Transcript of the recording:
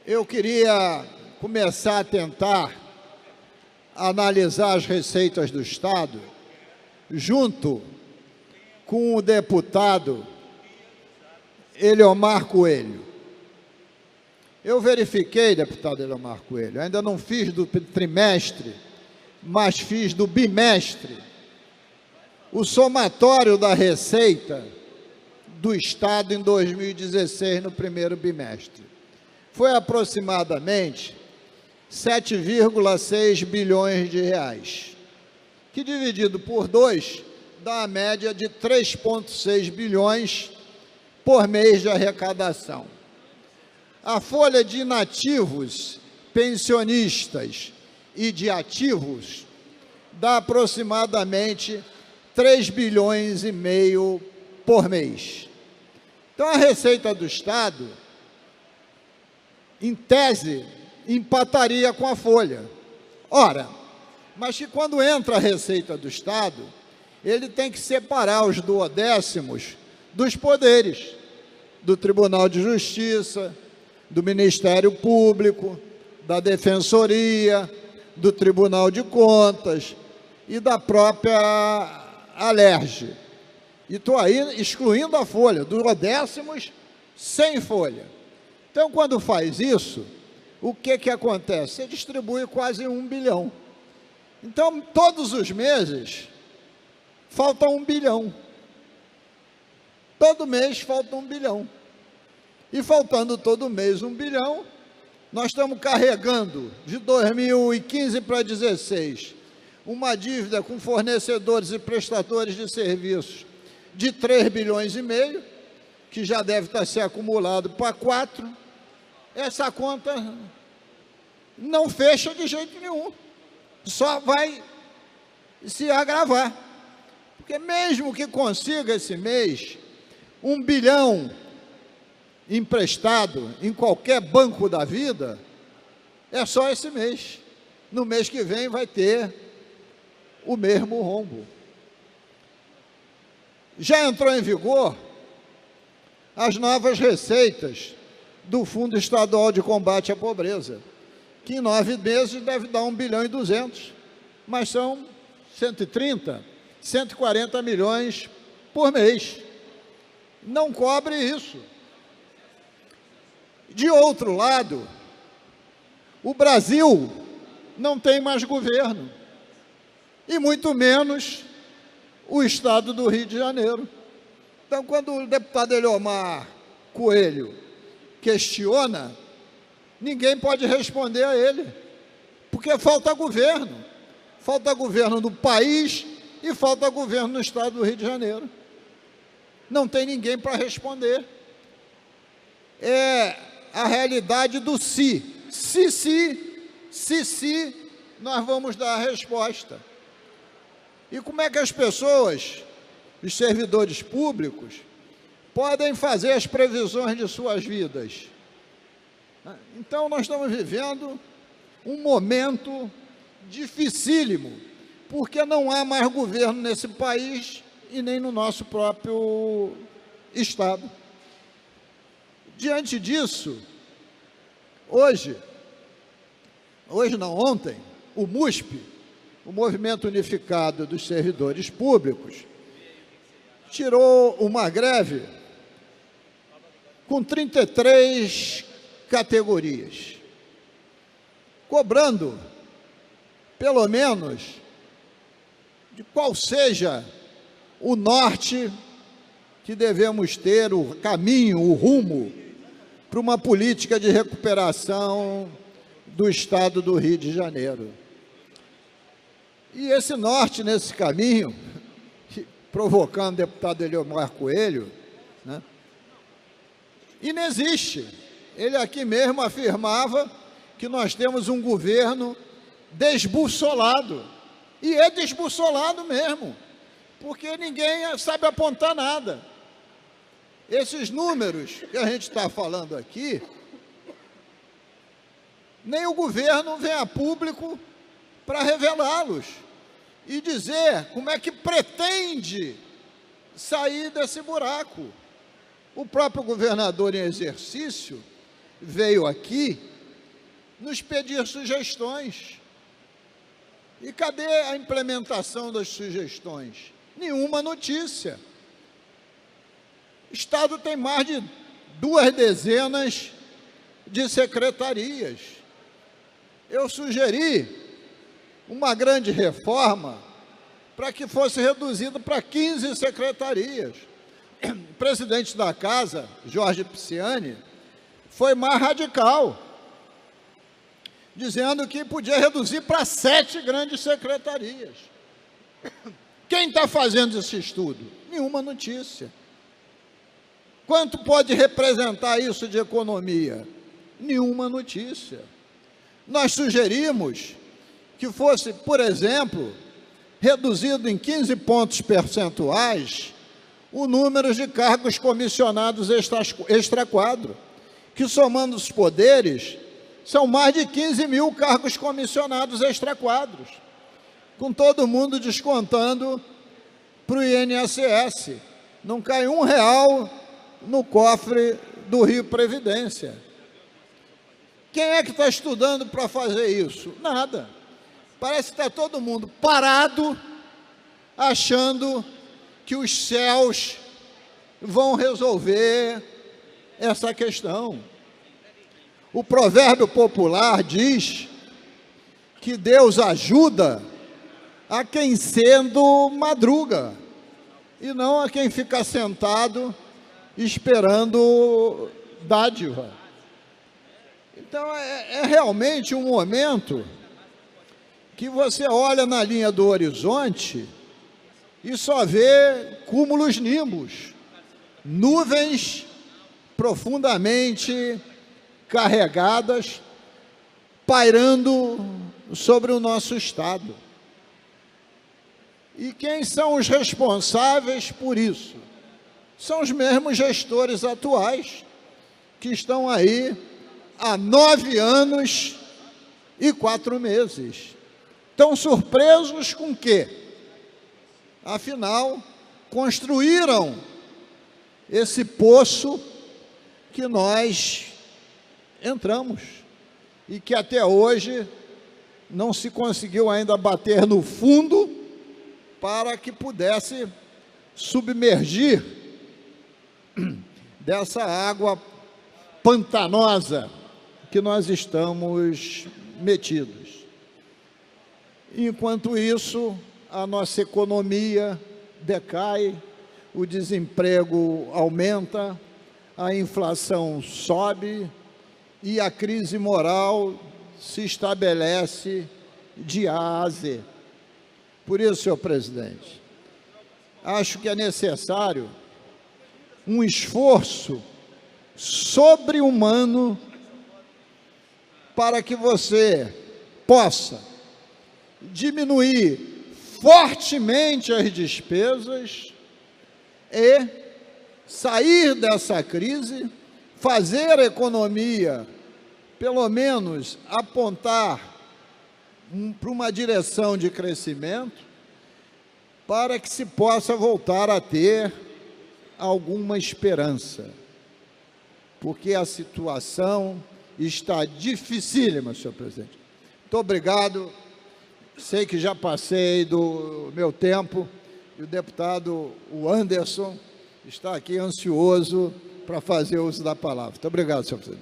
Eu queria começar a tentar analisar as receitas do Estado junto com o deputado Eliomar Coelho. Eu verifiquei, deputado Eliomar Coelho, ainda não fiz do trimestre, mas fiz do bimestre, o somatório da receita do Estado em 2016, no primeiro bimestre. Foi aproximadamente 7,6 bilhões de reais, que dividido por 2, dá a média de 3,6 bilhões por mês de arrecadação. A folha de inativos, pensionistas e de ativos dá aproximadamente 3 bilhões e meio por mês. Então, a receita do Estado, em tese, empataria com a folha. Ora, mas que quando entra a receita do Estado, ele tem que separar os duodécimos dos poderes, do Tribunal de Justiça, do Ministério Público, da Defensoria, do Tribunal de Contas e da própria Alerj. E estou aí excluindo a folha, duodécimos sem folha. Então, quando faz isso, o que acontece? Você distribui quase 1 bilhão. Então, todos os meses, falta 1 bilhão. Todo mês falta 1 bilhão. E faltando todo mês 1 bilhão, nós estamos carregando, de 2015 para 2016, uma dívida com fornecedores e prestadores de serviços de 3 bilhões e meio, que já deve estar se acumulado para 4. Essa conta não fecha de jeito nenhum, só vai se agravar, porque mesmo que consiga esse mês 1 bilhão emprestado em qualquer banco da vida, é só esse mês. No mês que vem vai ter o mesmo rombo. Já entrou em vigor as novas receitas do Fundo Estadual de Combate à Pobreza, que em 9 meses deve dar 1 bilhão e 200, mas são 130, 140 milhões por mês. Não cobre isso. De outro lado, o Brasil não tem mais governo, e muito menos o Estado do Rio de Janeiro. Então, quando o deputado Eliomar Coelho questiona, ninguém pode responder a ele, porque falta governo no país e falta governo no Estado do Rio de Janeiro. Não tem ninguém para responder. É a realidade do se. Se, nós vamos dar a resposta. E como é que as pessoas, os servidores públicos, podem fazer as previsões de suas vidas? Então, nós estamos vivendo um momento dificílimo, porque não há mais governo nesse país e nem no nosso próprio Estado. Diante disso, ontem, o MUSP, o Movimento Unificado dos Servidores Públicos, tirou uma greve com 33 categorias, cobrando, pelo menos, de qual seja o norte que devemos ter, o caminho, o rumo, para uma política de recuperação do Estado do Rio de Janeiro. E esse norte, nesse caminho, provocando o deputado Eliomar Coelho, inexiste. Ele aqui mesmo afirmava que nós temos um governo desbussolado, e é desbussolado mesmo, porque ninguém sabe apontar nada. Esses números que a gente está falando aqui, nem o governo vem a público para revelá-los e dizer como é que pretende sair desse buraco. O próprio governador em exercício veio aqui nos pedir sugestões. E cadê a implementação das sugestões? Nenhuma notícia. O Estado tem mais de 2 dezenas de secretarias. Eu sugeri uma grande reforma para que fosse reduzido para 15 secretarias. O presidente da Casa, Jorge Pisciani, foi mais radical, dizendo que podia reduzir para 7 grandes secretarias. Quem está fazendo esse estudo? Nenhuma notícia. Quanto pode representar isso de economia? Nenhuma notícia. Nós sugerimos que fosse, por exemplo, reduzido em 15 pontos percentuais o número de cargos comissionados extraquadro, que, somando os poderes, são mais de 15 mil cargos comissionados extraquadros, com todo mundo descontando para o INSS. Não cai R$1 no cofre do Rio Previdência. Quem é que está estudando para fazer isso? Nada. Parece que está todo mundo parado, achando que os céus vão resolver essa questão. O provérbio popular diz que Deus ajuda a quem cedo madruga, e não a quem fica sentado esperando dádiva. Então, é realmente um momento que você olha na linha do horizonte e só vê cúmulos nimbus, nuvens profundamente carregadas, pairando sobre o nosso Estado. E quem são os responsáveis por isso? São os mesmos gestores atuais, que estão aí há 9 anos e 4 meses. Estão surpresos com o quê? Afinal, construíram esse poço que nós entramos e que até hoje não se conseguiu ainda bater no fundo para que pudesse submergir dessa água pantanosa que nós estamos metidos. Enquanto isso, a nossa economia decai, o desemprego aumenta, a inflação sobe e a crise moral se estabelece de A a Z. Por isso, senhor presidente, acho que é necessário um esforço sobre-humano para que você possa diminuir fortemente as despesas e sair dessa crise, fazer a economia, pelo menos, apontar para uma direção de crescimento, para que se possa voltar a ter alguma esperança, porque a situação está dificílima, senhor presidente. Muito obrigado. Sei que já passei do meu tempo, e o deputado Anderson está aqui ansioso para fazer uso da palavra. Muito obrigado, senhor presidente.